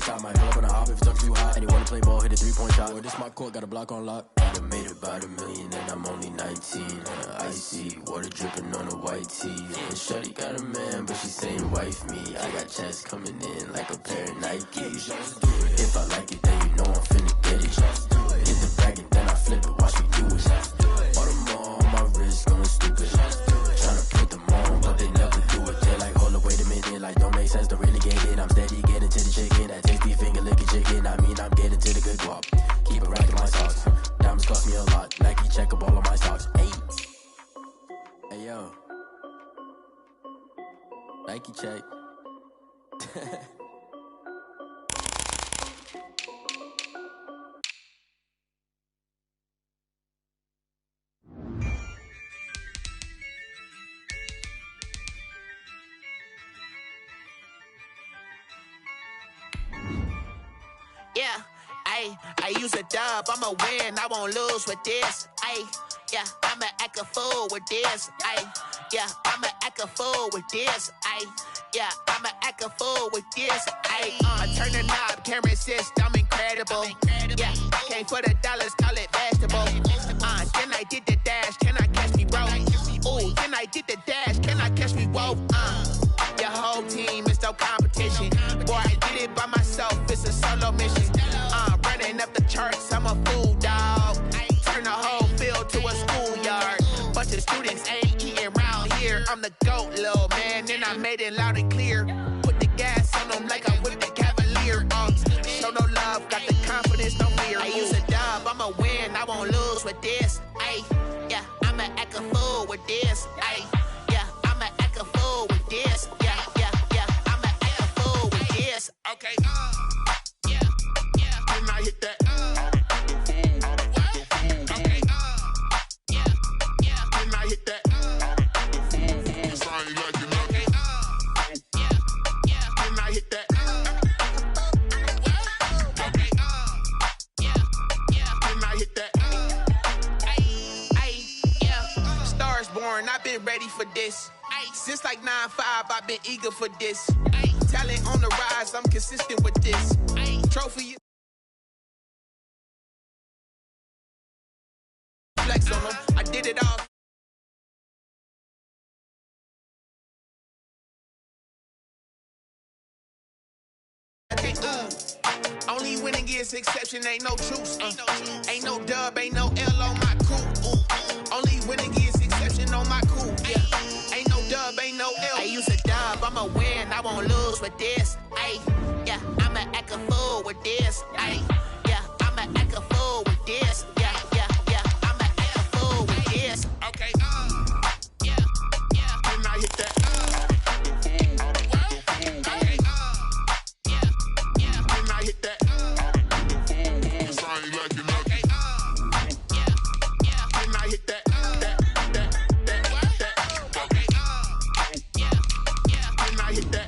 shot. Might pull up on the hop if it's too hot. And he wanna play ball, hit a 3-point shot. Or this my court, got a block on lock. I done made about $1 million and I'm only 19. Icy, water dripping on a white tee. And shorty got a man, but she saying wife me. I got checks coming in like a pair of Nikes. If I like it, then you know I'm finna get it. Hit the bag and then I flip it, watch me do it. All them all on my wrist going stupid. Tryna put them on, but they never do it. They're like, hold up, wait a minute, like don't make sense, don't really get it. I'm steady getting to the chicken, that tasty finger licking chicken. I mean, I'm getting to the good guap. Keep it racking my socks. Diamonds cost me a lot. Nike check up all of my stocks. Hey yo, Nike check. Yeah, I use a dub, I'ma win, I won't lose with this. Yeah, I'ma act a fool with this. Yeah, I'ma act a fool with this. Yeah, I'ma act a fool with this. I turn the knob, camera assist, I'm incredible. Yeah, came for the dollars, call it vegetable. Then I did the dash, can I catch me, bro? Ooh, then I did the dash, can I catch me, whoa? Your whole team is no competition. Boy, I did it by myself, it's a solo mission. Running up the charts, I'm a fool, dog. Turn the whole field to a schoolyard. Bunch of students ain't eating round here. I'm the GOAT, little man, and I made it loud and clear. Put the gas on them like I'm with the Cavalier. Show no love, got the confidence, no fear. I use a dub, I'ma win, I won't lose with this. Yeah, I'ma act a fool with this. Yeah, I'ma act a fool with this. Yeah, I'ma act a fool with this. Okay, yeah, and I hit that. Okay, yeah, and I hit that. Sorry, like you know. Okay, yeah, and I hit that. Okay, yeah, and I hit that. Yeah, stars born, I've been ready for this. Since like 9-5, I've been eager for this. Talent on the rise, I'm consistent with this. Trophy flex on them, I did it all. Only winning is exception, ain't no truce. Ain't no dub, ain't no L on my crew. Only winning is exception on my crew. Yeah, ain't no dub, ain't no L. I use a dub, I'ma win, I won't lose with this. Yeah, I'ma act a fool with this. Yeah, I'ma act a fool with this. Yeah, I'ma act a fool with this. Okay, yeah, and I hit that. Okay, yeah, and I hit that. Sorry, like you know. Okay, yeah, and I hit that. Okay, yeah, and I hit that.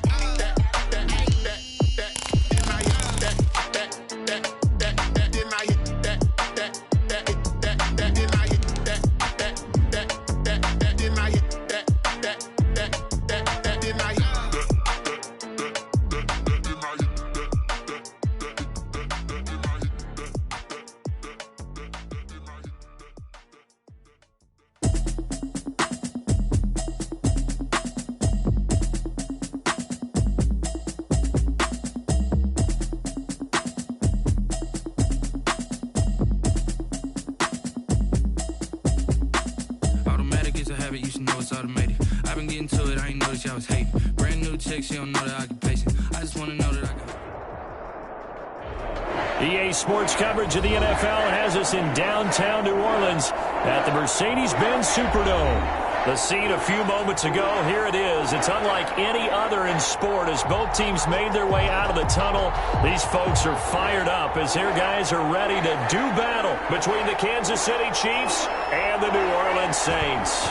EA Sports coverage of the NFL has us in downtown New Orleans at the Mercedes-Benz Superdome. The scene a few moments ago, here it is. It's unlike any other in sport as both teams made their way out of the tunnel. These folks are fired up as their guys are ready to do battle between the Kansas City Chiefs and the New Orleans Saints.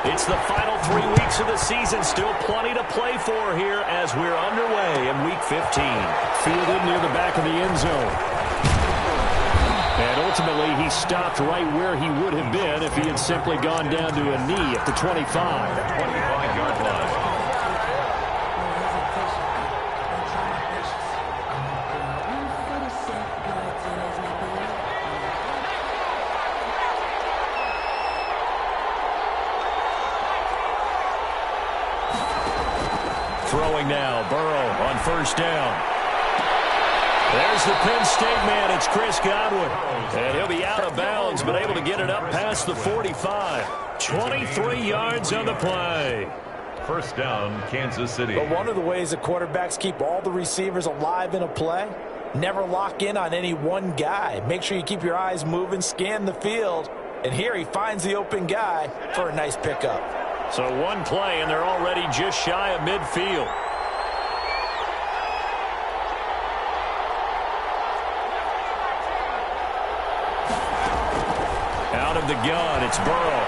It's the final 3 weeks of the season. Still plenty to play for here as we're underway in Week 15. Fielded near the back of the end zone. And ultimately, he stopped right where he would have been if he had simply gone down to a knee at the 25. 25-yard line. Throwing now, Burrow on first down. There's the Penn State man. It's Chris Godwin. And he'll be out of bounds, but able to get it up past the 45. 23 yards on the play. First down, Kansas City. But one of the ways that quarterbacks keep all the receivers alive in a play, never lock in on any one guy. Make sure you keep your eyes moving, scan the field. And here he finds the open guy for a nice pickup. So one play, and they're already just shy of midfield. Out of the gun, it's Burrow.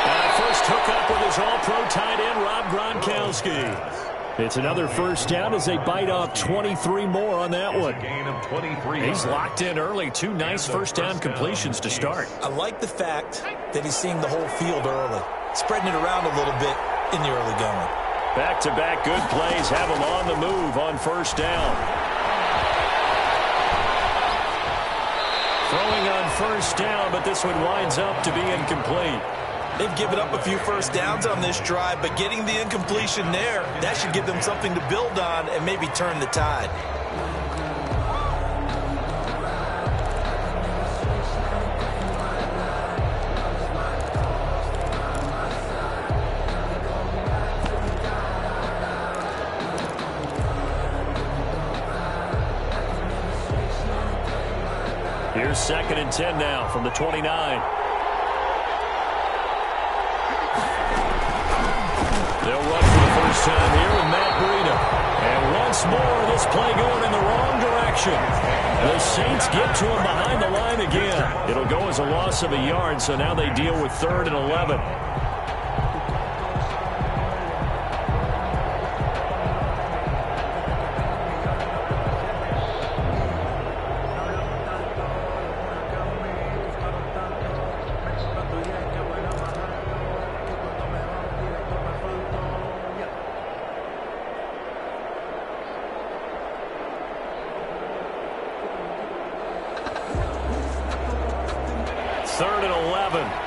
And a first hookup with his all-pro tight end, Rob Gronkowski. It's another first down as they bite off 23 more on that one. Gain of 23. He's locked in early. Two nice first down completions to start. I like the fact that he's seeing the whole field early, spreading it around a little bit in the early going. Back-to-back good plays have him on the move on first down. Throwing on first down, but this one winds up to be incomplete. They've given up a few first downs on this drive, but getting the incompletion there, that should give them something to build on and maybe turn the tide. Here's 2nd and 10 now from the 29. They'll run for the first time here with Matt Breida. And once more, this play going in the wrong direction. The Saints get to him behind the line again. It'll go as a loss of a yard, so now they deal with 3rd and 11.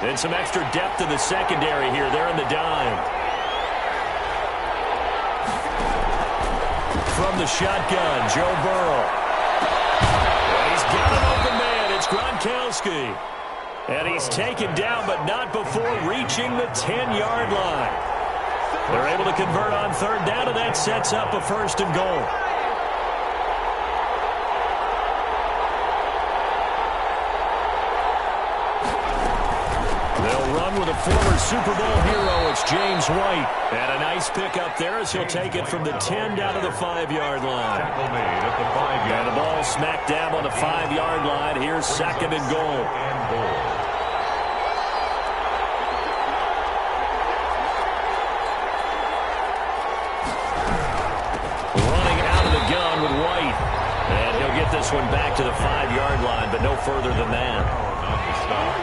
And some extra depth in the secondary here. They're in the dime. From the shotgun, Joe Burrow. And he's got an open man. It's Gronkowski. And he's taken down, but not before reaching the 10-yard line. They're able to convert on 3rd down, and that sets up a 1st and goal. With a former Super Bowl hero, it's James White. And a nice pickup there as he'll take it from the 10 down to the 5-yard line. Tackle made at the 5-yard line. And the ball smack dab on the 5-yard line. Here's 2nd and goal. Running out of the gun with White. And he'll get this one back to the 5-yard line, but no further than that.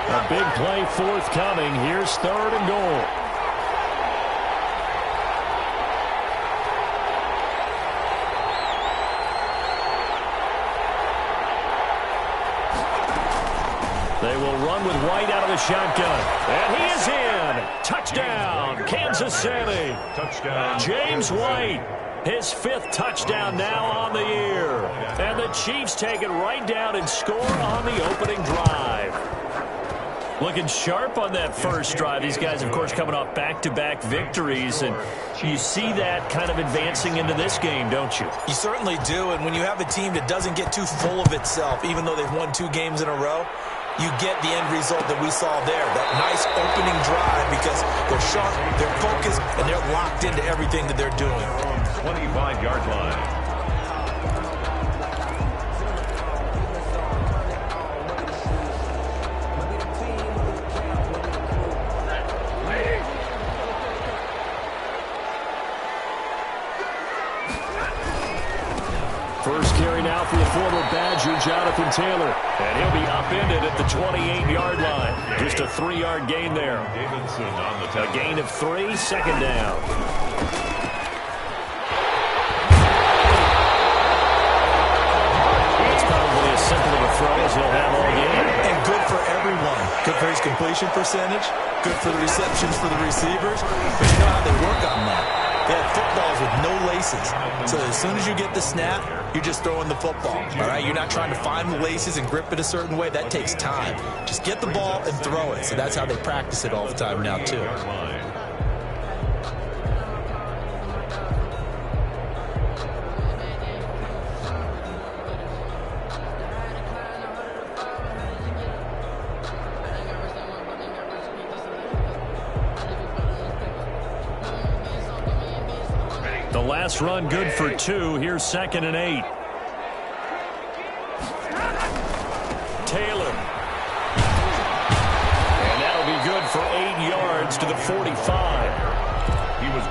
A big play forthcoming. Here's 3rd and goal. They will run with White out of the shotgun. And he is in. Touchdown, Kansas City. Touchdown. James White. His 5th touchdown now on the year. And the Chiefs take it right down and score on the opening drive. Looking sharp on that first drive. These guys, of course, coming off back-to-back victories. And you see that kind of advancing into this game, don't you? You certainly do. And when you have a team that doesn't get too full of itself, even though they've won 2 games in a row, you get the end result that we saw there. That nice opening drive because they're sharp, they're focused, and they're locked into everything that they're doing. 25-yard line. First carry now for the former Badger, Jonathan Taylor. And he'll be upended at the 28-yard line. Just a 3-yard gain there. Davidson on the A gain of 3, 2nd down. It's probably as simple of a throw as he'll have all game. And good for everyone. Could for his completion percentage, good for the receptions for the receivers. But you know how they work on that. They have footballs with no laces. So as soon as you get the snap, you're just throwing the football. All right, you're not trying to find the laces and grip it a certain way. That takes time. Just get the ball and throw it. So that's how they practice it all the time now, too. The last run good for 2. Here's 2nd and 8. Taylor. And that'll be good for 8 yards to the 45.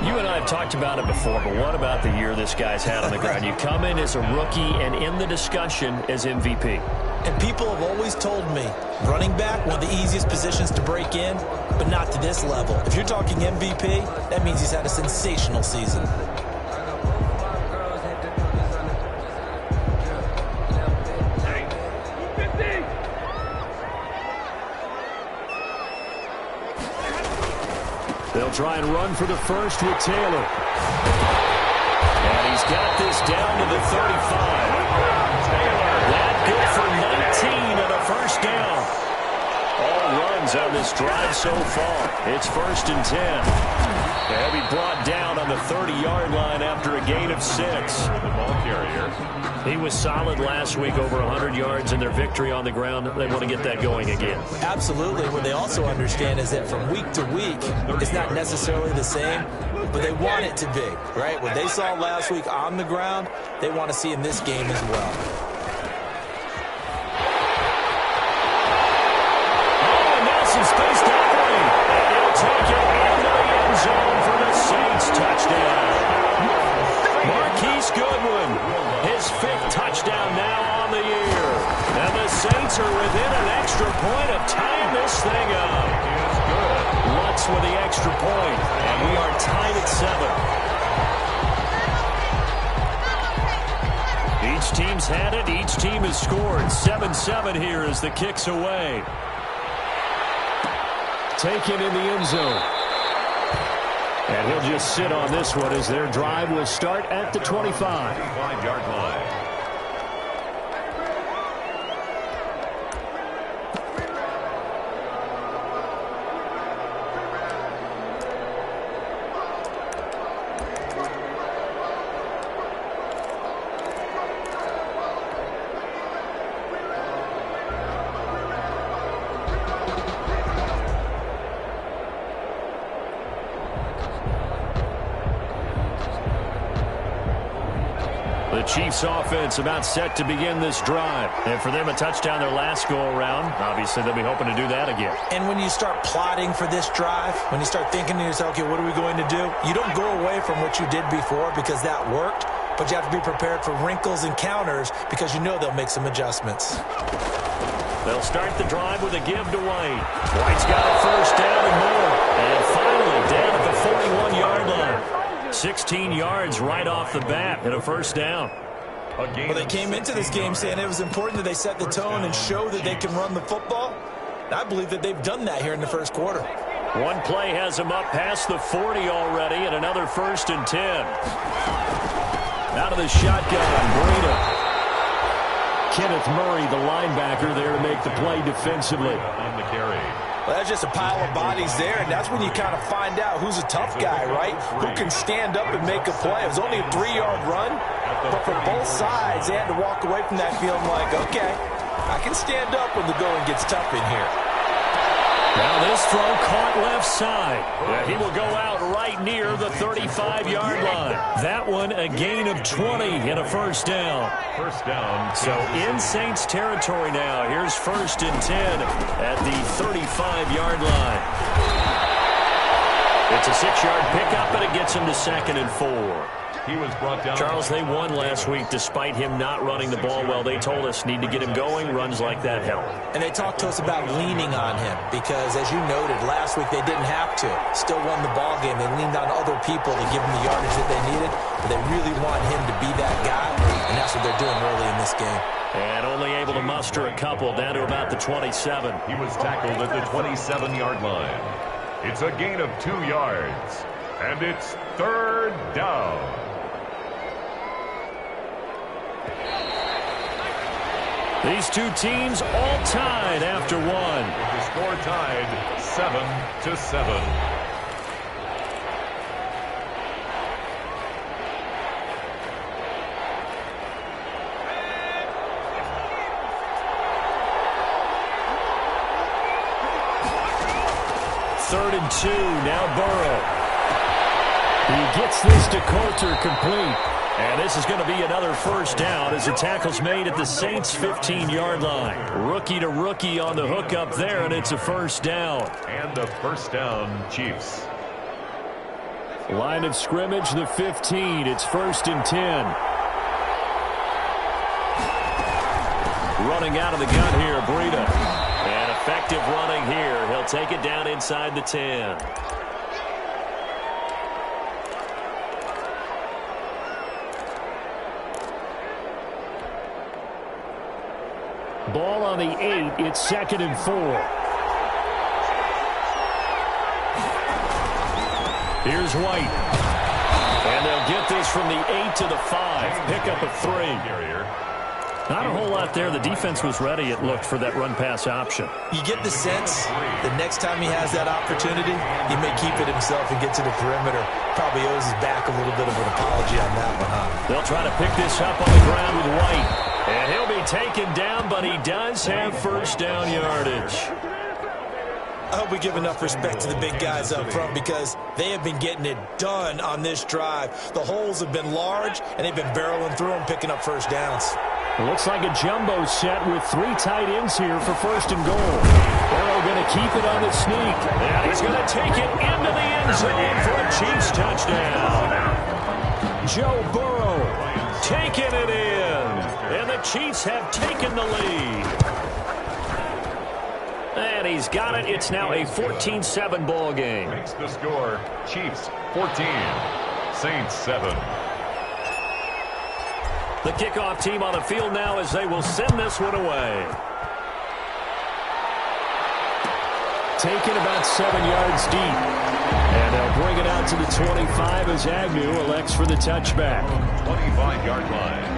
You and I have talked about it before, but what about the year this guy's had on the ground? You come in as a rookie and in the discussion as MVP. And people have always told me, running back, one of the easiest positions to break in, but not to this level. If you're talking MVP, that means he's had a sensational season. They'll try and run for the first with Taylor. And he's got this down to the 35. That good for 19 and a first down. All runs on this drive so far. It's 1st and 10. They'll be brought down on the 30-yard line after a gain of 6. The ball carrier. He was solid last week, over 100 yards in their victory on the ground. They want to get that going again. Absolutely. What they also understand is that from week to week, it's not necessarily the same, but they want it to be, right? What they saw last week on the ground, they want to see in this game as well. Space to operate. And he'll take it into the end zone for the Saints touchdown. Marquise Goodwin, his 5th touchdown now on the year. And the Saints are within an extra point of tying this thing up. Lutz with the extra point, and we are tied at 7. Each team's had it. Each team has scored. 7-7 here as the kick's away. Taken in the end zone. And he'll just sit on this one as their drive will start at the 25. 5-yard line. The Chiefs offense about set to begin this drive. And for them, a touchdown their last go-around. Obviously, they'll be hoping to do that again. And when you start plotting for this drive, when you start thinking to yourself, okay, what are we going to do? You don't go away from what you did before because that worked, but you have to be prepared for wrinkles and counters because you know they'll make some adjustments. They'll start the drive with a give to White. White's got a first down and more. And finally down at the 41-yard line. 16 yards right off the bat and a first down. Well, they came into this game saying it was important that they set the tone and show that they can run the football. And I believe that they've done that here in the first quarter. One play has them up past the 40 already and another 1st and 10. Out of the shotgun, Breida. Kenneth Murray, the linebacker, there to make the play defensively. On the carry. Well, that's just a pile of bodies there, and that's when you kind of find out who's a tough guy, right? Who can stand up and make a play. It was only a 3-yard run, but for both sides, they had to walk away from that feeling like, okay, I can stand up when the going gets tough in here. Now this throw caught left side. He will go out right near the 35-yard line. That one a gain of 20 and a first down. First down. So in Saints territory now. Here's 1st and 10 at the 35-yard line. It's a 6-yard pickup, and it gets him to 2nd and 4. He was brought down. Charles, they won last week despite him not running the ball well. They told us need to get him going. Runs like that help. And they talked to us about leaning on him because, as you noted, last week they didn't have to. Still won the ball game. They leaned on other people to give them the yardage that they needed, but they really want him to be that guy, and that's what they're doing early in this game. And only able to muster a couple down to about the 27. He was tackled at the 27-yard line. It's a gain of 2 yards. And it's 3rd down. These two teams all tied after one. The score tied 7-7. Third and 2, now Burrow. He gets this to Coulter complete. And this is going to be another first down as the tackle's made at the Saints' 15-yard line. Rookie to rookie on the hook up there, and it's a first down. And a first down, Chiefs. Line of scrimmage, the 15. It's 1st and 10. Running out of the gun here, Breida. And effective running here. He'll take it down inside the 10. Ball on the 8. It's 2nd and 4. Here's White. And they'll get this from the 8 to the 5. Pick up a 3. Not a whole lot there. The defense was ready, it looked, for that run-pass option. You get the sense the next time he has that opportunity, he may keep it himself and get to the perimeter. Probably owes his back a little bit of an apology on that one, huh? They'll try to pick this up on the ground with White. And he'll be taken down, but he does have first down yardage. I hope we give enough respect to the big guys up front because they have been getting it done on this drive. The holes have been large, and they've been barreling through them, picking up first downs. Looks like a jumbo set with 3 tight ends here for 1st and goal. Burrow going to keep it on the sneak. And he's going to take it into the end zone for a Chiefs touchdown. Joe Burrow taking it in. And the Chiefs have taken the lead. And he's got it. It's now a 14-7 ball game. Makes the score Chiefs 14, Saints 7. The kickoff team on the field now as they will send this one away. Taken about 7 yards deep. And they'll bring it out to the 25 as Agnew elects for the touchback. 25-yard line.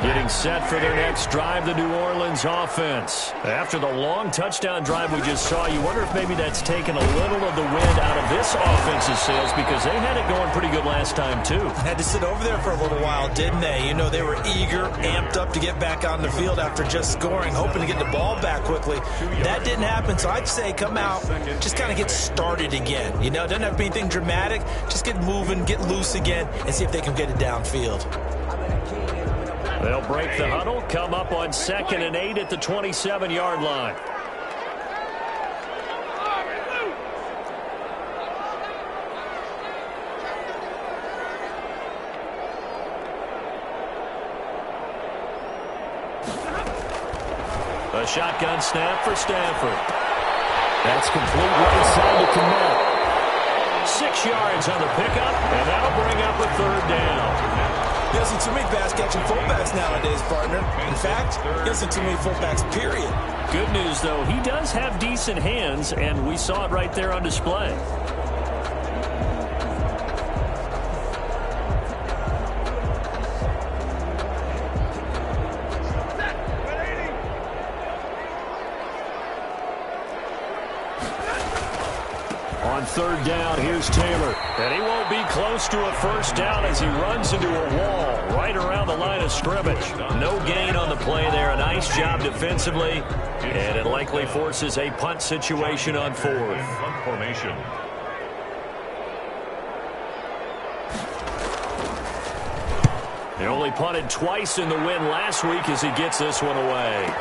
Getting set for their next drive, the New Orleans offense. After the long touchdown drive we just saw, you wonder if maybe that's taken a little of the wind out of this offense's sails because they had it going pretty good last time, too. Had to sit over there for a little while, didn't they? You know, they were eager, amped up to get back on the field after just scoring, hoping to get the ball back quickly. That didn't happen, so I'd say come out, just kind of get started again. You know, it doesn't have to be anything dramatic. Just get moving, get loose again, and see if they can get it downfield. They'll break the huddle, come up on 2nd and 8 at the 27-yard line. A shotgun snap for Stafford. That's complete right side to Kmet. 6 yards on the pickup, and that'll bring up a 3rd down. He doesn't too many pass-catching fullbacks nowadays, partner. In fact, he doesn't too many fullbacks, period. Good news, though, he does have decent hands, and we saw it right there on display. On 3rd down, here's Taylor. And he won't be close to a first down as he runs into a wall right around the line of scrimmage. No gain on the play there. A nice job defensively. And it likely forces a punt situation on 4th. Punt formation. He only punted twice in the win last week as he gets this one away.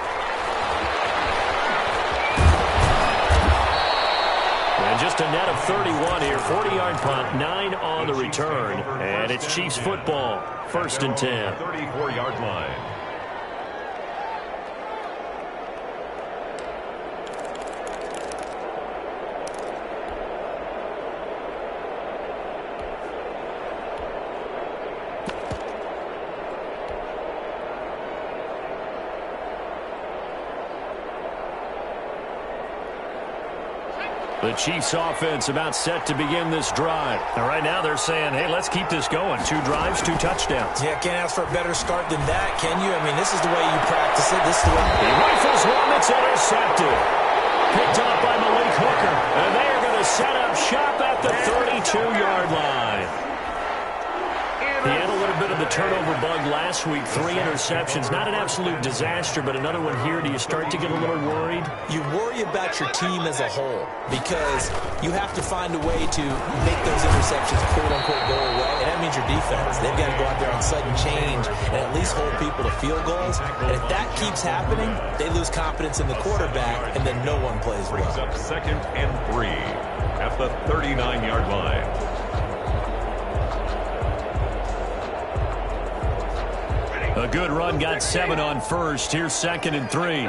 And just a net of 31 here. 40-yard punt, 9 on the return. And it's Chiefs football. 1st and 10. 34-yard line. The Chiefs offense about set to begin this drive. And right now they're saying, hey, let's keep this going. 2 drives, 2 touchdowns. Yeah, can't ask for a better start than that, can you? I mean, this is the way you practice it. This is the way. He rifles one that's intercepted. Picked off by Malik Hooker. And they are going to set up shop at the 32-yard line. He had a little bit of the turnover bug last week. 3 interceptions. Not an absolute disaster, but another one here. Do you start to get a little worried? You worry about your team as a whole because you have to find a way to make those interceptions, quote-unquote, go away. And that means your defense. They've got to go out there on sudden change and at least hold people to field goals. And if that keeps happening, they lose confidence in the quarterback, and then no one plays well. Brings up 2nd and 3 at the 39-yard line. A good run, got 7 on first. Here's 2nd and 3.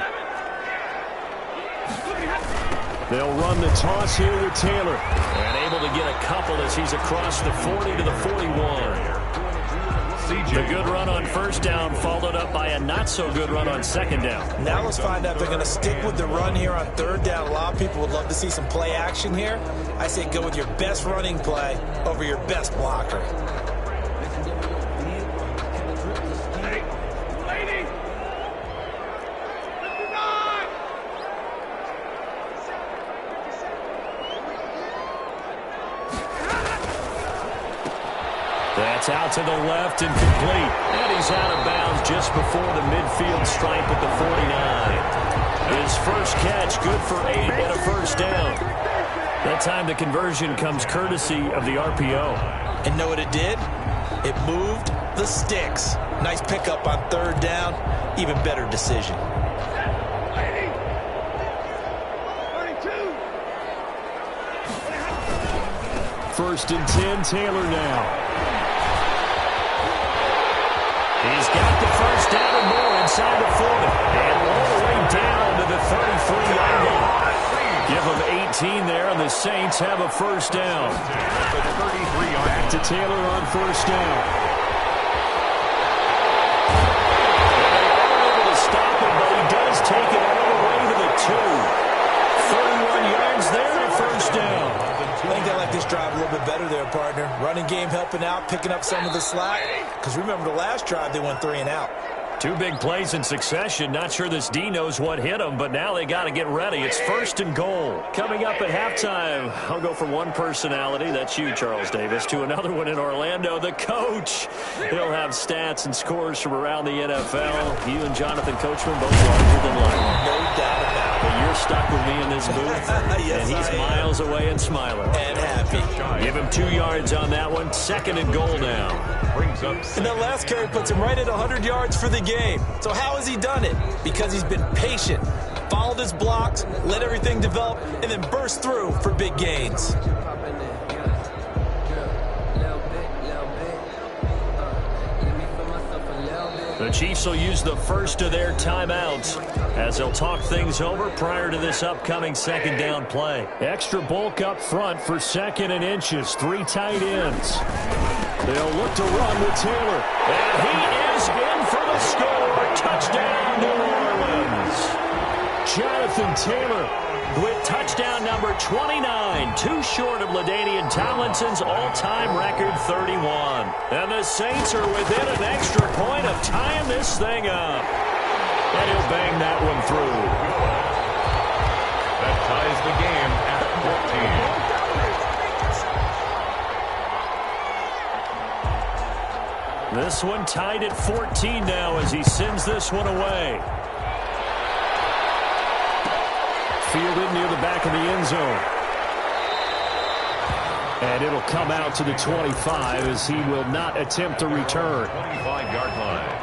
They'll run the toss here with Taylor. And able to get a couple as he's across the 40 to the 41. The good run on first down followed up by a not-so-good run on 2nd down. Now let's find out if they're going to stick with the run here on 3rd down. A lot of people would love to see some play action here. I say go with your best running play over your best blocker. That's out to the left and complete. And he's out of bounds just before the midfield stripe at the 49. His first catch, good for 8 and a first down. That time the conversion comes courtesy of the RPO. And know what it did? It moved the sticks. Nice pickup on 3rd down. Even better decision. First and 10, Taylor now. He's got the first down and more inside the 40. And all the way down to the 33-yard line. Give them 18 there, and the Saints have a first down. Back to Taylor on first down. They are able to stop him, but he does take it all the way to the 2. 31 yards there and first down. I think they like this drive a little bit better there, partner. Running game helping out, picking up some of the slack. Because remember the last drive, they went 3 and out. 2 big plays in succession. Not sure this D knows what hit him, but now they got to get ready. It's 1st and goal. Coming up at halftime, I'll go from one personality, that's you, Charles Davis, to another one in Orlando, the coach. He'll have stats and scores from around the NFL. You and Jonathan Coachman both larger than life. No doubt about it. But you're stuck with me in this booth, Yes, and he's miles away and smiling. And happy. Give him 2 yards on that one. 2nd and goal now. Brings up And that last carry puts him right at 100 yards for the game. So how has he done it? Because he's been patient, followed his blocks, let everything develop, and then burst through for big gains. The Chiefs will use the first of their timeouts as they'll talk things over prior to this upcoming 2nd down play. Extra bulk up front for 2nd and inches. 3 tight ends. They'll look to run with Taylor. And he is in for the score. Touchdown, New Orleans. Jonathan Taylor with touchdown number 29, 2 short of LaDainian Tomlinson's all-time record 31. And the Saints are within an extra point of tying this thing up. And he'll bang that one through. that ties the game at 14. This one tied at 14 now as he sends this one away. Fielded near the back of the end zone. And it'll come out to the 25 as he will not attempt a return. 25-yard line.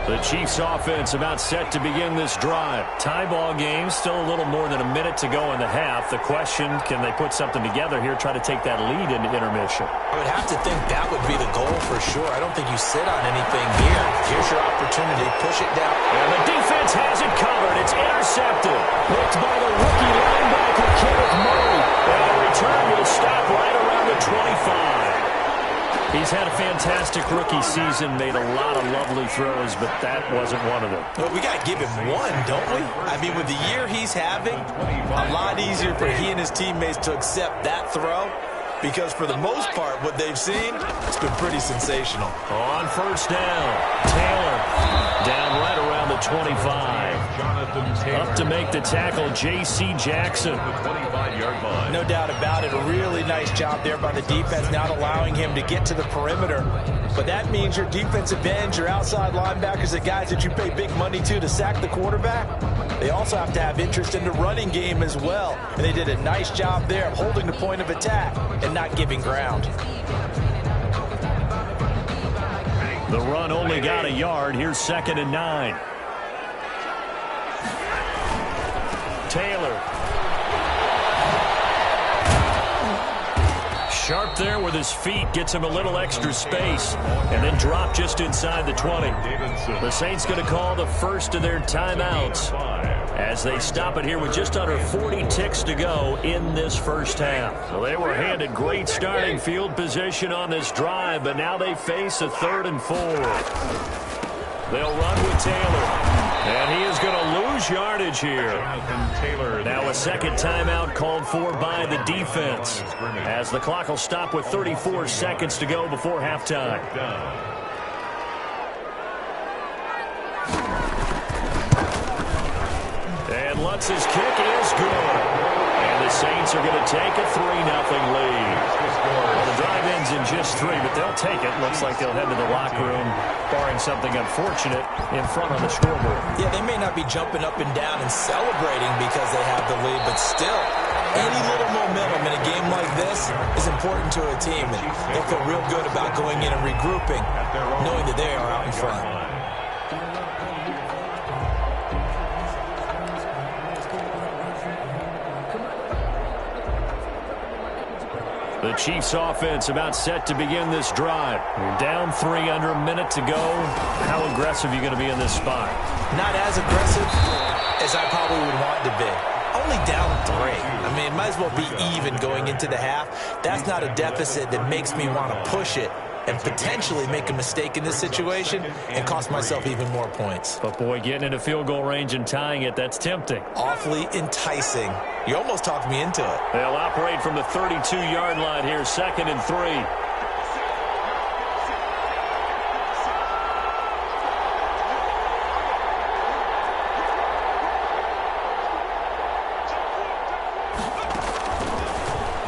The Chiefs offense about set to begin this drive. Tie ball game, still a little more than a minute to go in the half. The question, can they put something together here, try to take that lead into intermission? I would have to think that would be the goal for sure. I don't think you sit on anything here. Here's your opportunity. Push it down. And the defense has it covered. It's intercepted. Picked by the rookie linebacker, Kenneth Murray. And the return will stop right around the 25. He's had a fantastic rookie season, made a lot of lovely throws, but that wasn't one of them. Well, we got to give him one, don't we? I mean, with the year he's having, a lot easier for he and his teammates to accept that throw, because for the most part, what they've seen, it's been pretty sensational. On first down, Taylor down right around the 25. Up to make the tackle, J.C. Jackson. No doubt about it. A really nice job there by the defense, not allowing him to get to the perimeter. But that means your defensive ends, your outside linebackers, the guys that you pay big money to sack the quarterback, they also have to have interest in the running game as well. And they did a nice job there of holding the point of attack and not giving ground. The run only got a yard. Here's 2nd and 9. Taylor. Sharp there with his feet, gets him a little extra space, and then drop just inside the 20. The Saints going to call the first of their timeouts as they stop it here with just under 40 ticks to go in this first half. So they were handed great starting field position on this drive, but now they face a 3rd and 4. They'll run with Taylor. And he is going to lose yardage here. Now a second timeout called for by the defense, as the clock will stop with 34 seconds to go before halftime. And Lutz's kick is good. And the Saints are going to take a 3-0 lead. Well, the drive ends in just 3, but they'll take it. Looks like they'll head to the locker room, barring something unfortunate, in front on the scoreboard. Yeah, they may not be jumping up and down and celebrating because they have the lead, but still, any little momentum in a game like this is important to a team. And they'll feel real good about going in and regrouping, knowing that they are out in front. The Chiefs offense about set to begin this drive. You're down 3, under a minute to go. How aggressive are you going to be in this spot? Not as aggressive as I probably would want to be. Only down 3. I mean, it might as well be even going into the half. That's not a deficit that makes me want to push it and potentially make a mistake in this situation and cost myself even more points. But, boy, getting into field goal range and tying it, that's tempting. Awfully enticing. You almost talked me into it. They'll operate from the 32-yard line here, 2nd and 3.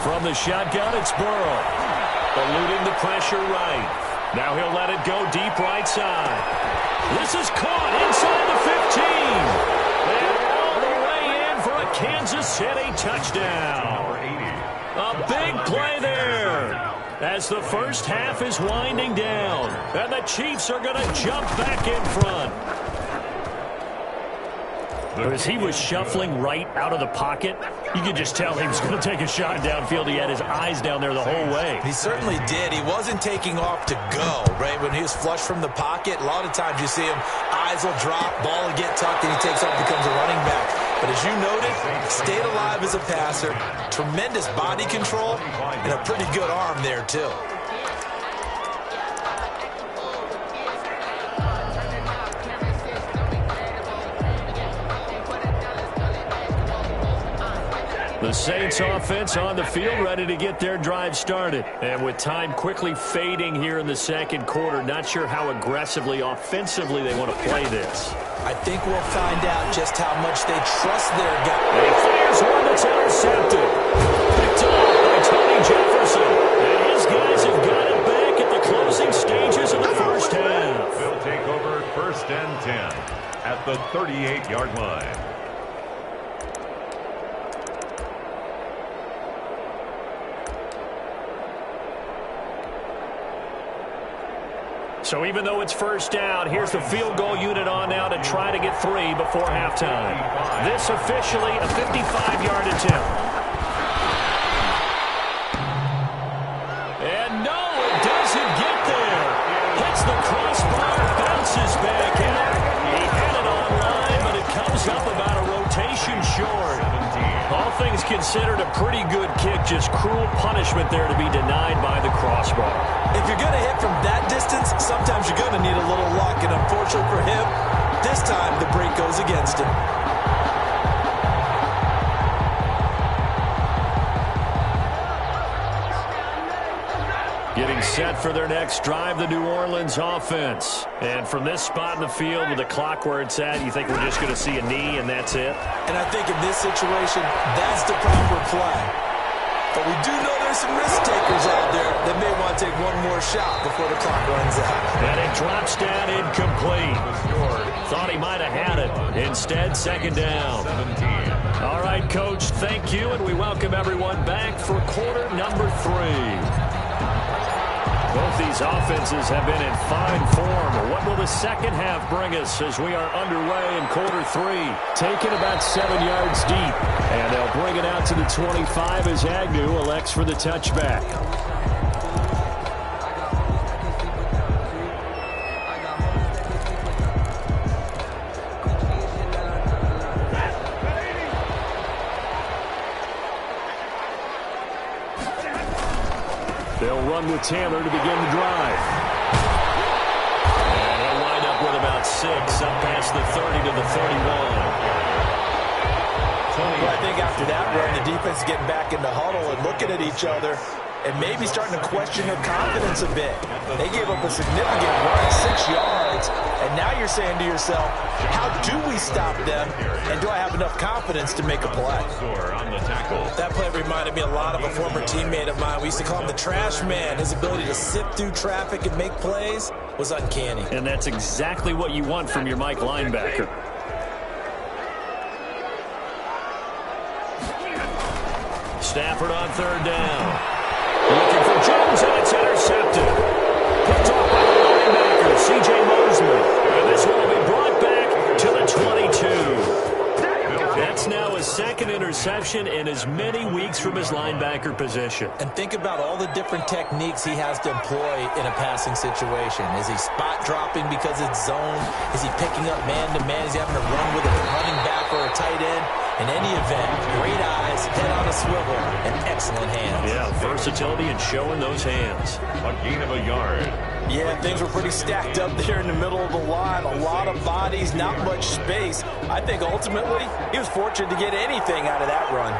From the shotgun, it's Burrow. Eluding the pressure right. Now he'll let it go deep right side. This is caught inside the 15. And all the way in for a Kansas City touchdown. A big play there as the first half is winding down. And the Chiefs are going to jump back in front. As he was shuffling right out of the pocket, you could just tell he was going to take a shot downfield. He had his eyes down there the whole way. He certainly did. He wasn't taking off to go, right? When he was flush from the pocket, a lot of times you see him, eyes will drop, ball will get tucked, and he takes off, becomes a running back. But as you noted, stayed alive as a passer, tremendous body control, and a pretty good arm there, too. The Saints offense on the field, ready to get their drive started. And with time quickly fading here in the second quarter, not sure how aggressively, offensively they want to play this. I think we'll find out just how much they trust their guy. And he fires one that's intercepted. Picked off by Tony Jefferson. And his guys have got it back at the closing stages of the first half. They'll take over 1st and 10 at the 38-yard line. So even though it's first down, here's the field goal unit on now to try to get 3 before halftime. This officially a 55-yard attempt. And no, it doesn't get there. Hits the crossbar, bounces back out. He had it online, but it comes up about a rotation short. All things considered, a pretty good kick, just cruel punishment there to be denied by the crossbar. If you're going to hit from that distance, sometimes you're going to need a little luck, and unfortunately for him, this time the break goes against him. Getting set for their next drive, the New Orleans offense. And from this spot in the field with the clock where it's at, you think we're just going to see a knee and that's it? And I think in this situation, that's the proper play. But we do know there's some risk takers out there that may want to take one more shot before the clock runs out. And it drops down incomplete. Thought he might have had it. Instead, second down. All right, Coach, thank you, and we welcome everyone back for quarter number 3. Both these offenses have been in fine form. What will the second half bring us as we are underway in quarter 3? Taken about 7 yards deep. And they'll bring it out to the 25 as Agnew elects for the touchback. They'll run with Taylor to begin the drive. And he'll wind up with about 6 up past the 30 to the 31. Well, I think after that run, the defense is getting back in the huddle and looking at each other and maybe starting to question their confidence a bit. They gave up a significant run, 6 yards, and now you're saying to yourself, how do we stop them, and do I have enough confidence to make a play? That play reminded me a lot of a former teammate of mine. We used to call him the trash man. His ability to sift through traffic and make plays was uncanny. And that's exactly what you want from your Mike linebacker. Stafford on third down. Looking for Jones, and it's intercepted. Picked off by the linebacker, C.J. Mosley. And this one will be brought back to the 22. That's now his second interception in as many weeks from his linebacker position. And think about all the different techniques he has to employ in a passing situation. Is he spot dropping because it's zone? Is he picking up man-to-man? Is he having to run with a running back or a tight end? In any event, great eyes, head on a swivel, and excellent hands. Yeah, versatility and showing those hands. A gain of a yard. Yeah, things were pretty stacked up there in the middle of the line. A lot of bodies, not much space. I think ultimately he was fortunate to get anything out of that run.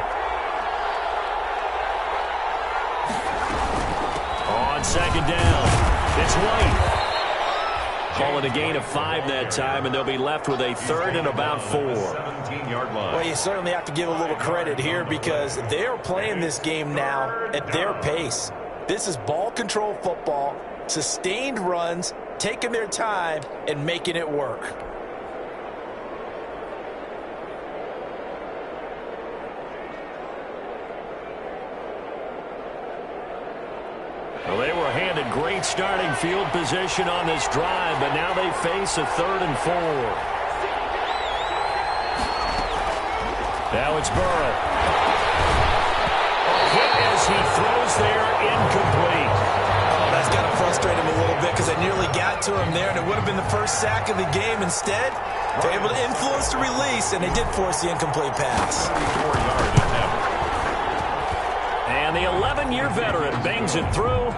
On second down, it's White. Call it a gain of 5 that time, and they'll be left with a third and about 4. 17-yard line. Well, you certainly have to give a little credit here because they're playing this game now at their pace. This is ball control football, sustained runs, taking their time, and making it work. Well, they were handed great starting field position on this drive, but now they face a third and 4. Now it's Burrow. Hit as he throws there, incomplete. Oh, that's got to frustrate him a little bit because they nearly got to him there, and it would have been the first sack of the game. Instead, they're able to influence the release, and they did force the incomplete pass. 4-yard attempt. And the 11-year veteran bangs it through,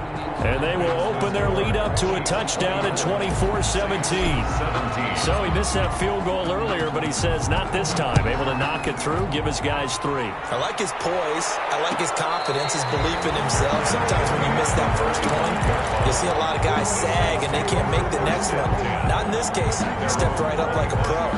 and they will open their lead up to a touchdown at 24-17. So he missed that field goal earlier, but he says not this time. Able to knock it through, give his guys 3. I like his poise. I like his confidence, his belief in himself. Sometimes when you miss that first one, you see a lot of guys sag and they can't make the next one. Not in this case. He stepped right up like a pro.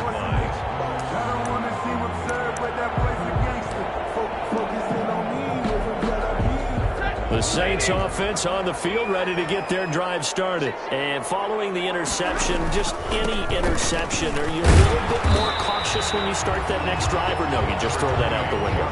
The Saints offense on the field ready to get their drive started. And following the interception, just any interception, are you a little bit more cautious when you start that next drive, or no, you just throw that out the window?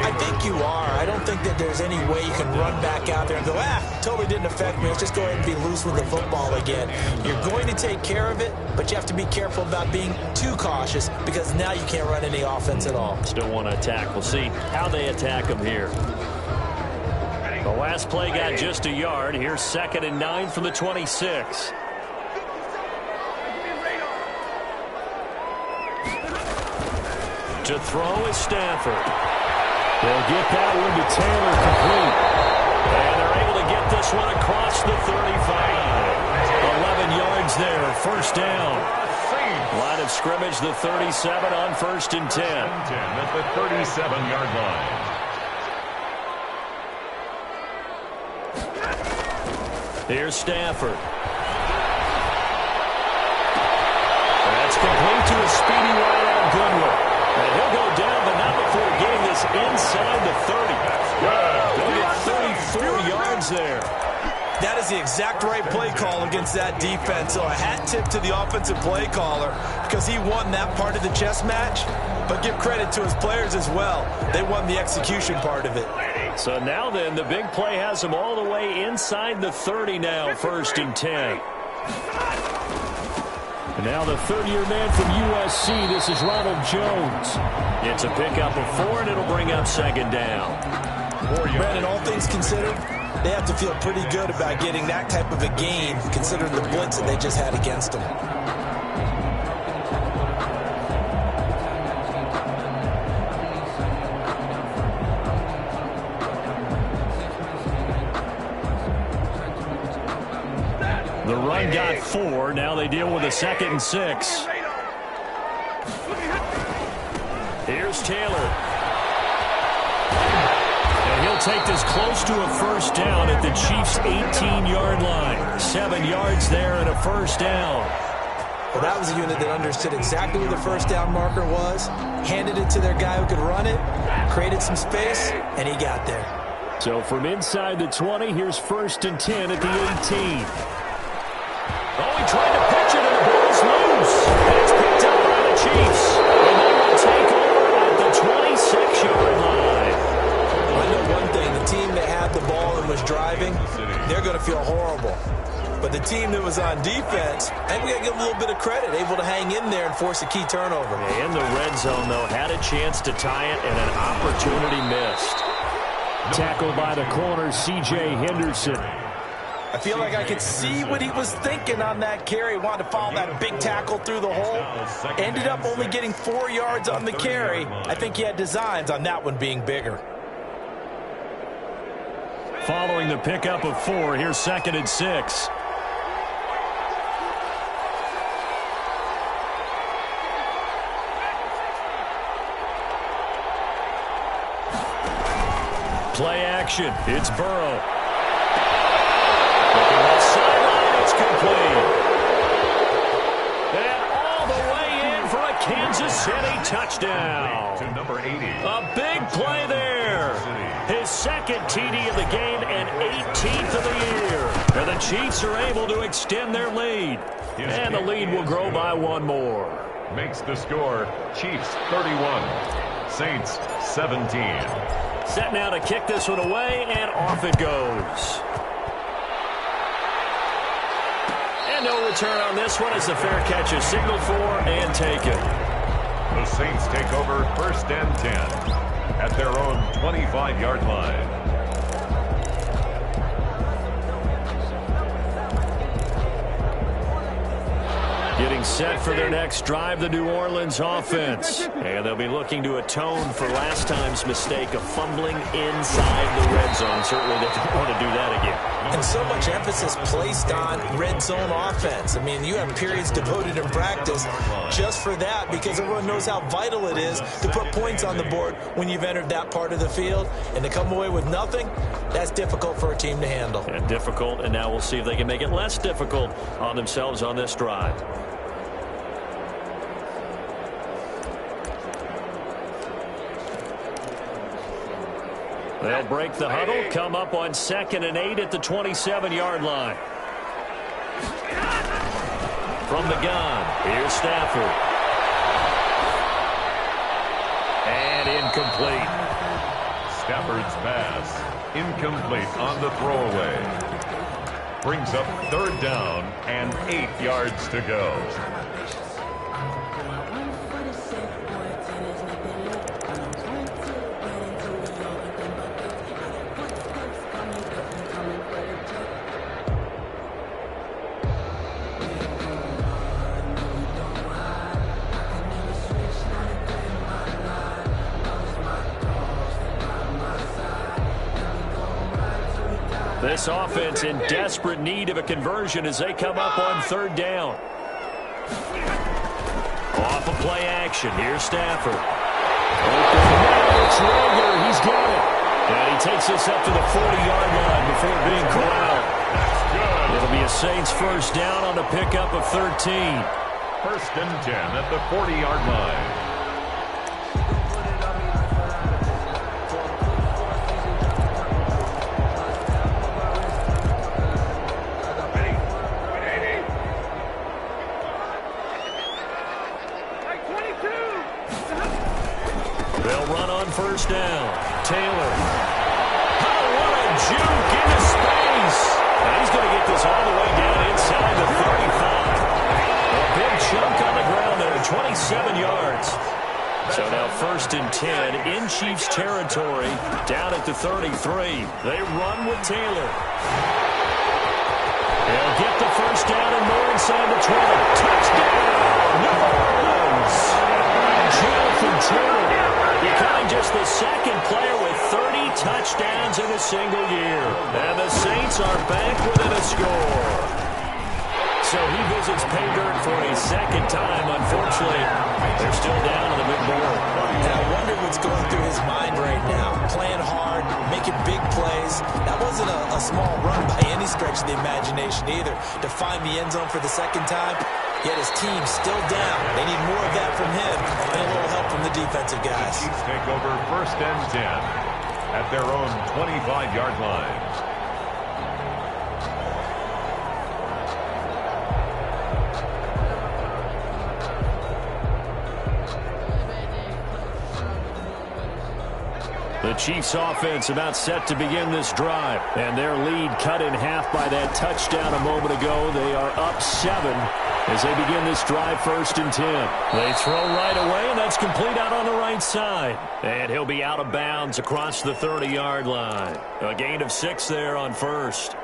I think think you are. I don't think that there's any way you can run back out there and go, totally didn't affect me. Let's just go ahead and be loose with the football again. You're going to take care of it, but you have to be careful about being too cautious because now you can't run any offense at all. Still want to attack. We'll see how they attack them here. The last play got just a yard. Here's 2nd and 9 from the 26. To throw is Stafford. They'll get that one to Taylor complete. And they're able to get this one across the 35. 11 yards there, first down. Line of scrimmage, the 37 on 1st and 10. At the 37-yard line. Here's Stafford. That's complete to a speedy wide out Goodwin. And he'll go down, but not before getting this inside the 30. He'll get 34 yards there. That is the exact right play call against that defense. So a hat tip to the offensive play caller because he won that part of the chess match. But give credit to his players as well. They won the execution part of it. So now then, the big play has him all the way inside the 30 now, 1st and 10. And now the third-year man from USC, this is Ronald Jones. It's a pickup of 4, and it'll bring up 2nd down. Brandon, all things considered, they have to feel pretty good about getting that type of a gain, considering the blitz that they just had against them. The run got 4. Now they deal with a 2nd and 6. Here's Taylor. And he'll take this close to a first down at the Chiefs' 18-yard line. 7 yards there and a first down. Well, that was a unit that understood exactly where the first down marker was, handed it to their guy who could run it, created some space, and he got there. So from inside the 20, here's 1st and 10 at the 18. Oh, he tried to pitch it, and the ball's loose. And it's picked up by the Chiefs. And they will take over at the 26-yard line. I know one thing. The team that had the ball and was driving, they're going to feel horrible. But the team that was on defense, I think we got to give them a little bit of credit, able to hang in there and force a key turnover. In the red zone, though, had a chance to tie it, and an opportunity missed. Tackled by the corner, C.J. Henderson. I feel like I could see what he was thinking on that carry. Wanted to follow that big tackle through the hole. Ended up only getting 4 yards on the carry. I think he had designs on that one being bigger. Following the pickup of 4, here's 2nd and 6. Play action. It's Burrow. Looking left sideline, it's complete. And all the way in for a Kansas City touchdown. To number 80. A big play there. His 2nd TD of the game and 18th of the year. And the Chiefs are able to extend their lead. And the lead will grow by 1 more. Makes the score Chiefs 31, Saints 17. Set now to kick this one away, and off it goes. And no return on this one as the fair catch is signaled for and taken. The Saints take over 1st and 10 at their own 25-yard line. Getting set for their next drive, the New Orleans offense. And they'll be looking to atone for last time's mistake of fumbling inside the red zone. Certainly they don't want to do that again. And so much emphasis placed on red zone offense. I mean, you have periods devoted in practice just for that because everyone knows how vital it is to put points on the board when you've entered that part of the field. And to come away with nothing, that's difficult for a team to handle. And difficult, and now we'll see if they can make it less difficult on themselves on this drive. They'll break the huddle, come up on 2nd and 8 at the 27-yard line. From the gun, here's Stafford. And incomplete. Stafford's pass. Incomplete on the throwaway. Brings up 3rd down and 8 yards to go. This offense in desperate need of a conversion as they come up on 3rd down. Off of play action. Here's Stafford. It's Rager. He's got it. And he takes this up to the 40-yard line before being corralled. It'll be a Saints 1st down on the pickup of 13. 1st and 10 at the 40-yard line. They'll run on 1st down. Taylor. Oh, what a juke into space. And he's going to get this all the way down inside the 35. A big chunk on the ground there, 27 yards. So now 1st and 10 in Chiefs territory, down at the 33. They run with Taylor. They'll get the 1st down and more inside the 20. Touchdown, New Orleans. Jonathan Taylor becoming just the 2nd player with 30 touchdowns in a single year. And the Saints are back within a score. So he visits pay dirt for a 2nd time. Unfortunately, they're still down on the big board. And I wonder what's going through his mind right now. Playing hard, making big plays. That wasn't a small run by any stretch of the imagination either. To find the end zone for the 2nd time, yet his team's still down. They need more of that from him and a little help from the defensive guys. Chiefs take over 1st and 10 at their own 25-yard line. The Chiefs offense about set to begin this drive. And their lead cut in half by that touchdown a moment ago. They are up 7 as they begin this drive 1st and 10. They throw right away, and that's complete out on the right side. And he'll be out of bounds across the 30-yard line. A gain of 6 there on 1st.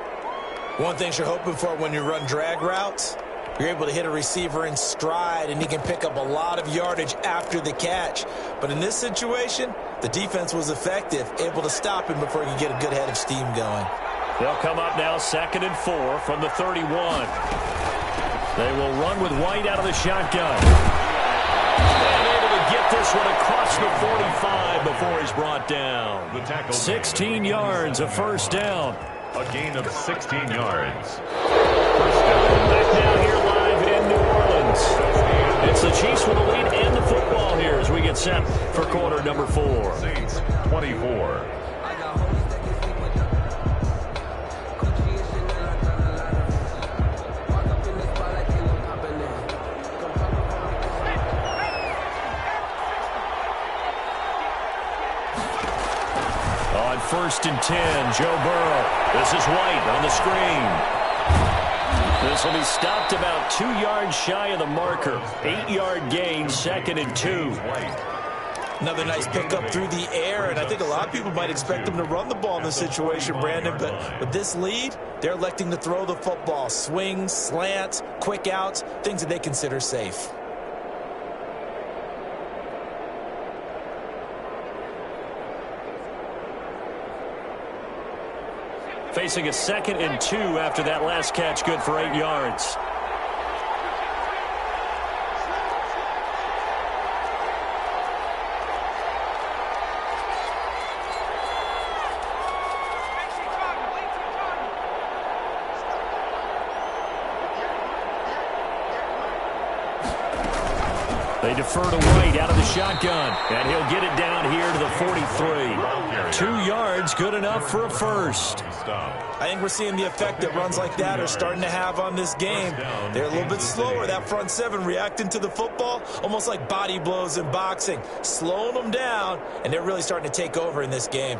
One thing you're hoping for when you run drag routes, you're able to hit a receiver in stride, and he can pick up a lot of yardage after the catch. But in this situation, the defense was effective, able to stop him before he could get a good head of steam going. They'll come up now 2nd and 4 from the 31. They will run with White out of the shotgun. And able to get this one across the 45 before he's brought down. 16 yards, a 1st down. A gain of 16 yards. 1st down. Back down here live in New Orleans. It's the Chiefs with the lead and the football here as we get set for quarter number 4. Saints 24. On 1st and 10, Joe Burrow. This is White on the screen. This will be stopped about 2 yards shy of the marker. 8-yard gain, 2nd and 2. Another nice pickup through the air, and I think a lot of people might expect them to run the ball in this situation, Brandon, but with this lead, they're electing to throw the football. Swings, slants, quick outs, things that they consider safe. Facing a 2nd and 2 after that last catch, good for 8 yards. They defer to White out of the shotgun, and he'll get it down here to the 43. 2 yards, good enough for a 1st. I think we're seeing the effect that runs like that are starting to have on this game. They're a little bit slower, that front 7 reacting to the football, almost like body blows in boxing, slowing them down, and they're really starting to take over in this game.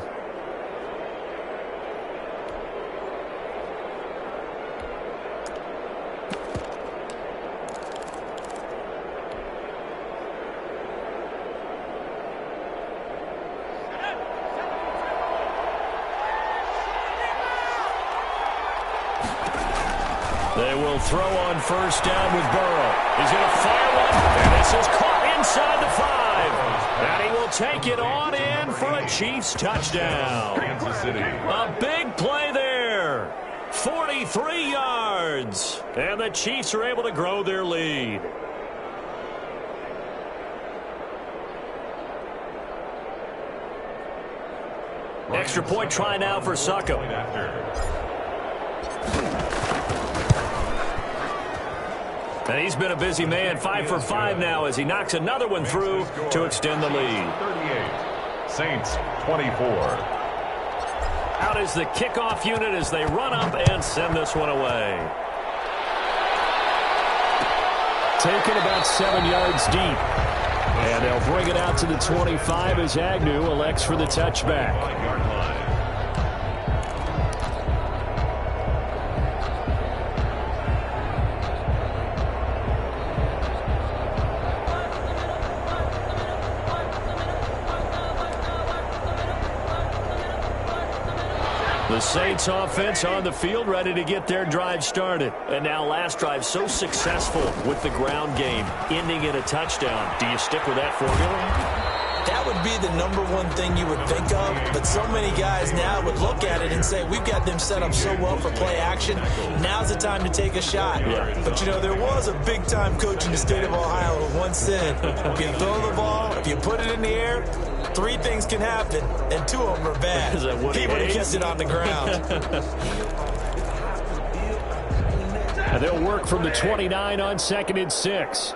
They will throw on first down with Burrow. He's going to fire one, and this is caught inside the 5. And he will take it on in for a Chiefs touchdown. Kansas City. A big play there. 43 yards. And the Chiefs are able to grow their lead. Extra point try now for Succop. And he's been a busy man, 5 for 5 now as he knocks another one through to extend the lead. 38. Saints 24. Out is the kickoff unit as they run up and send this one away. Taken about 7 yards deep. And they'll bring it out to the 25 as Agnew elects for the touchback. 5-yard line. The Saints offense on the field ready to get their drive started. And now last drive so successful with the ground game, ending in a touchdown. Do you stick with that formula? That would be the number one thing you would think of, but so many guys now would look at it and say, we've got them set up so well for play action. Now's the time to take a shot. Yeah. But, you know, there was a big-time coach in the state of Ohio who once said, if you throw the ball, if you put it in the air, 3 things can happen, and 2 of them are bad. Is that what he would have kept it on the ground. And they'll work from the 29 on 2nd and 6.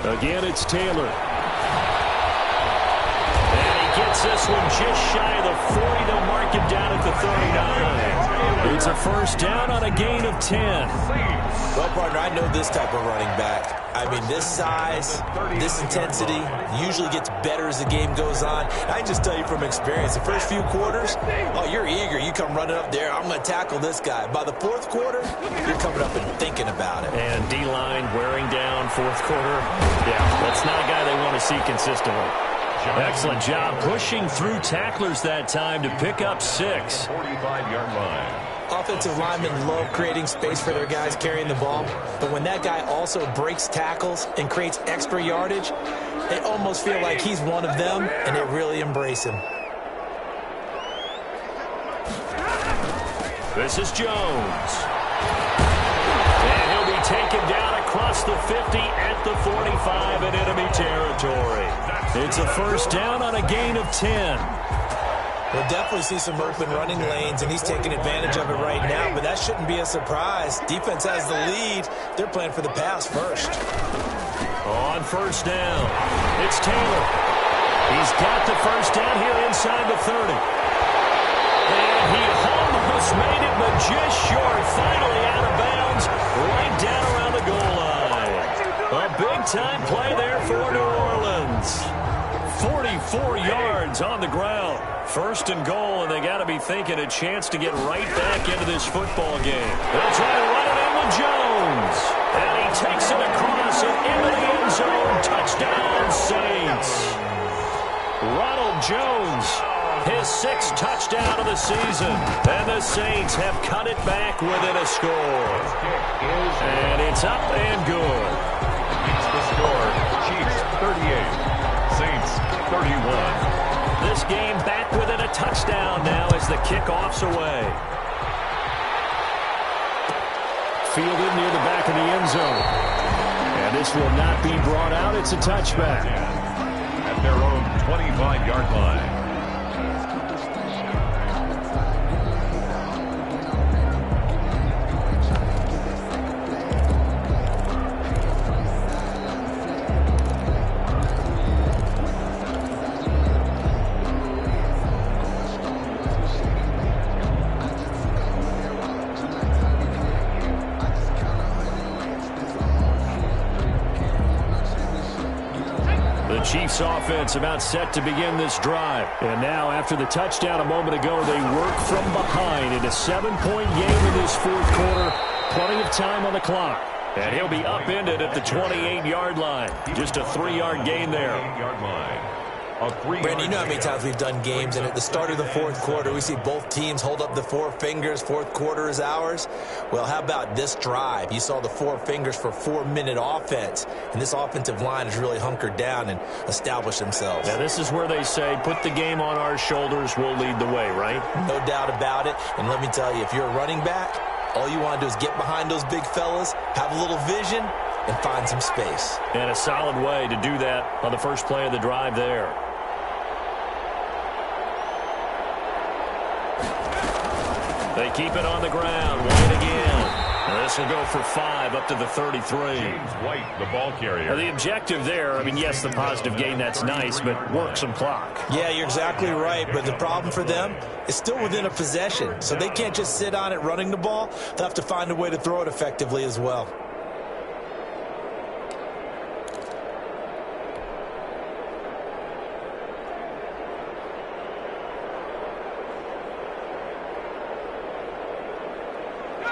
Again, it's Taylor. And he gets this one just shy of the 40. They'll mark him down at the 39. It's a first down on a gain of 10. Well, partner, I know this type of running back. I mean, this size, this intensity usually gets better as the game goes on. I can just tell you from experience, the first few quarters, oh, you're eager. You come running up there, I'm going to tackle this guy. By the 4th quarter, you're coming up and thinking about it. And D-line wearing down 4th quarter. Yeah, that's not a guy they want to see consistently. Excellent job pushing through tacklers that time to pick up 6. 45-yard line. Offensive linemen love creating space for their guys carrying the ball, but when that guy also breaks tackles and creates extra yardage, they almost feel like he's one of them, and they really embrace him. This is Jones. And he'll be taken down across the 50 at the 45 in enemy territory. It's a first down on a gain of 10. We'll definitely see some open running lanes, and he's taking advantage of it right now, but that shouldn't be a surprise. Defense has the lead. They're playing for the pass first. On first down, it's Taylor. He's got the first down here inside the 30. And he almost made it, but just short. Finally out of bounds, right down around the goal line. A big-time play there for New Orleans. 44 yards on the ground. First and goal, and they got to be thinking a chance to get right back into this football game. They'll try to run it in with Jones. And he takes it across and into the end zone. Touchdown, Saints. Ronald Jones, his 6th touchdown of the season. And the Saints have cut it back within a score. And it's up and good. Beats the score. Chiefs 38. Saints 31. This game back within a touchdown now as the kickoff's away. Fielded near the back of the end zone. And this will not be brought out. It's a touchback. At their own 25-yard line. Chiefs offense about set to begin this drive. And now after the touchdown a moment ago, they work from behind in a 7-point game in this 4th quarter. Plenty of time on the clock. And he'll be upended at the 28-yard line. Just a 3-yard gain there. 28-yard line. A 3-yard Brandon, you know how many times we've done games, and at the start of the fourth quarter, we see both teams hold up the four fingers, fourth quarter is ours. Well, how about this drive? You saw the four fingers for 4-minute offense, and this offensive line has really hunkered down and established themselves. Now, this is where they say, put the game on our shoulders, we'll lead the way, right? No doubt about it, and let me tell you, if you're a running back, all you want to do is get behind those big fellas, have a little vision, and find some space. And a solid way to do that on the first play of the drive there. They keep it on the ground. White again. And this will go for 5 up to the 33. James White, the ball carrier. Now, the objective there, I mean, yes, the positive gain, that's nice, but work some clock. Yeah, you're exactly right, but the problem for them is still within a possession, so they can't just sit on it running the ball. They'll have to find a way to throw it effectively as well.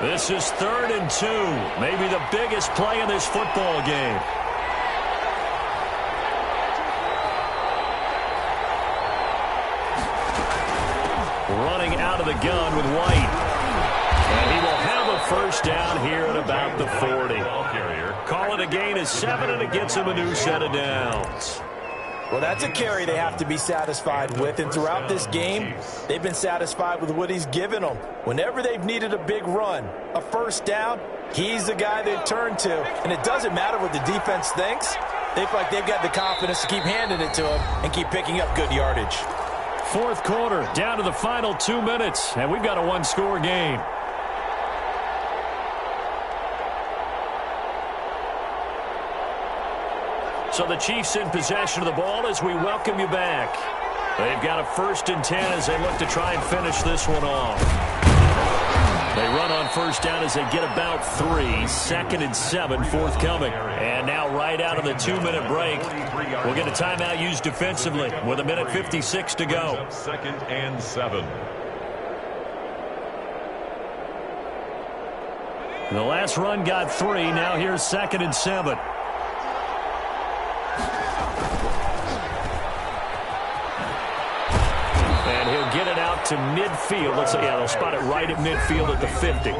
This is 3rd and 2, maybe the biggest play in this football game. Running out of the gun with White. And he will have a first down here at about the 40. Call it a gain of 7, and it gets him a new set of downs. Well, that's a carry they have to be satisfied with, and throughout this game, they've been satisfied with what he's given them. Whenever they've needed a big run, a first down, he's the guy they've turned to. And it doesn't matter what the defense thinks. They feel like they've got the confidence to keep handing it to him and keep picking up good yardage. Fourth quarter, down to the final 2 minutes, and we've got a one-score game. So the Chiefs in possession of the ball as we welcome you back. They've got a 1st and 10 as they look to try and finish this one off. They run on first down as they get about 3. 2nd and 7 forthcoming. And now right out of the 2-minute break, we'll get a timeout used defensively with 1:56 to go. 2nd and 7. The last run got 3. Now here's 2nd and 7. Get it out to midfield. Let's say, yeah, they'll spot it right at midfield at the 50.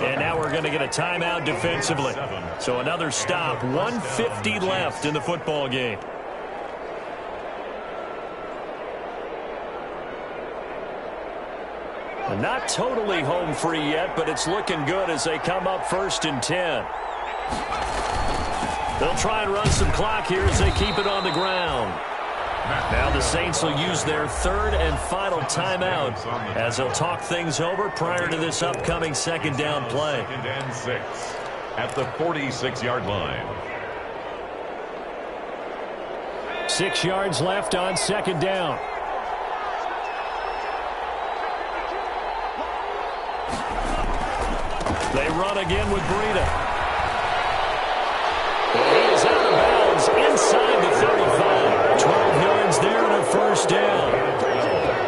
And now we're going to get a timeout defensively. So another stop. 1:50 left in the football game. Not totally home free yet, but it's looking good as they come up 1st and 10. They'll try and run some clock here as they keep it on the ground. Now the Saints will use their 3rd and final timeout as they'll talk things over prior to this upcoming 2nd down play. 2nd and 6 at the 46-yard line. 6 yards left on 2nd down. They run again with Breida. He is out of bounds inside the 35. 12 yards there and a first down.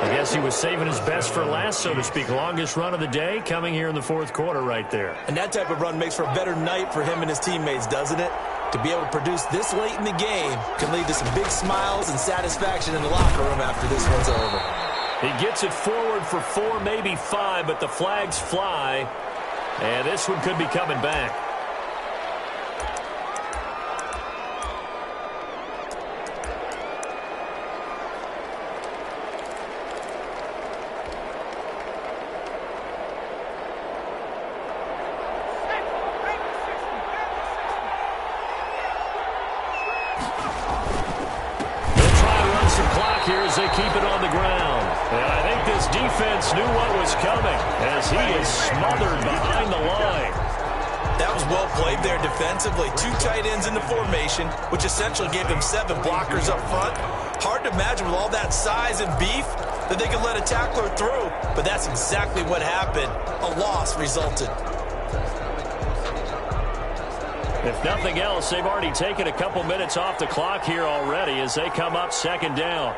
I guess he was saving his best for last, so to speak. Longest run of the day coming here in the fourth quarter right there. And that type of run makes for a better night for him and his teammates, doesn't it? To be able to produce this late in the game can lead to some big smiles and satisfaction in the locker room after this one's over. He gets it forward for 4, maybe 5, but the flags fly. And this one could be coming back. They keep it on the ground. And I think this defense knew what was coming as he is smothered behind the line. That was well played there defensively. 2 tight ends in the formation, which essentially gave them 7 blockers up front. Hard to imagine with all that size and beef that they could let a tackler through. But that's exactly what happened. A loss resulted. If nothing else, they've already taken a couple minutes off the clock here already as they come up 2nd down.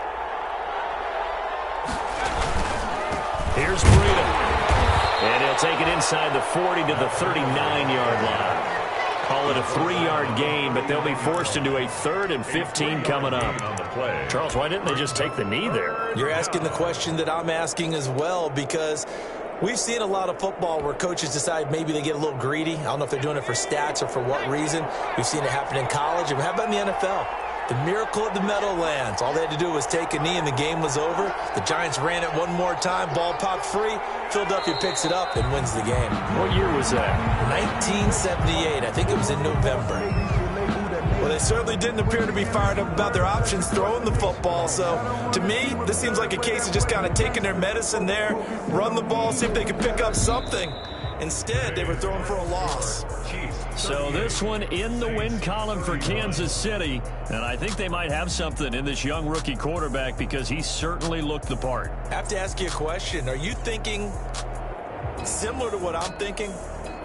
Here's Breida. And he'll take it inside the 40 to the 39-yard line. Call it a 3-yard gain, but they'll be forced into a 3rd and 15 coming up. Charles, why didn't they just take the knee there? You're asking the question that I'm asking as well, because we've seen a lot of football where coaches decide maybe they get a little greedy. I don't know if they're doing it for stats or for what reason. We've seen it happen in college. And how about in the NFL? The miracle at the Meadowlands. All they had to do was take a knee and the game was over. The Giants ran it one more time. Ball popped free. Philadelphia picks it up and wins the game. What year was that? 1978. I think it was in November. Well, they certainly didn't appear to be fired up about their options throwing the football. So, to me, this seems like a case of just kind of taking their medicine there, run the ball, see if they can pick up something. Instead, they were throwing for a loss. So this one in the win column for Kansas City, and I think they might have something in this young rookie quarterback because he certainly looked the part. I have to ask you a question. Are you thinking similar to what I'm thinking?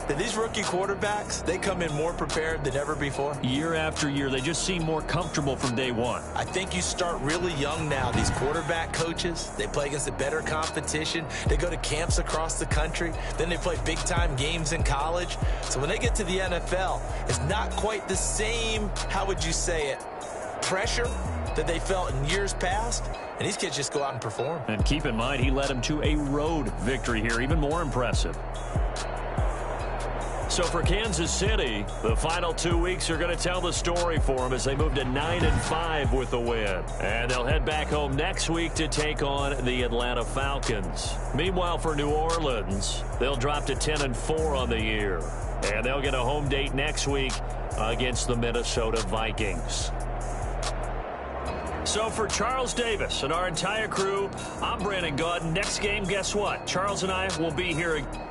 That these rookie quarterbacks, they come in more prepared than ever before? Year after year, they just seem more comfortable from day one. I think you start really young now. These quarterback coaches, they play against a better competition. They go to camps across the country. Then they play big-time games in college. So when they get to the NFL, it's not quite the same, how would you say it, pressure that they felt in years past. And these kids just go out and perform. And keep in mind, he led them to a road victory here, even more impressive. So for Kansas City, the final 2 weeks are going to tell the story for them as they move to 9-5 with the win. And they'll head back home next week to take on the Atlanta Falcons. Meanwhile, for New Orleans, they'll drop to 10-4 on the year. And they'll get a home date next week against the Minnesota Vikings. So for Charles Davis and our entire crew, I'm Brandon Gaudin. Next game, guess what? Charles and I will be here again.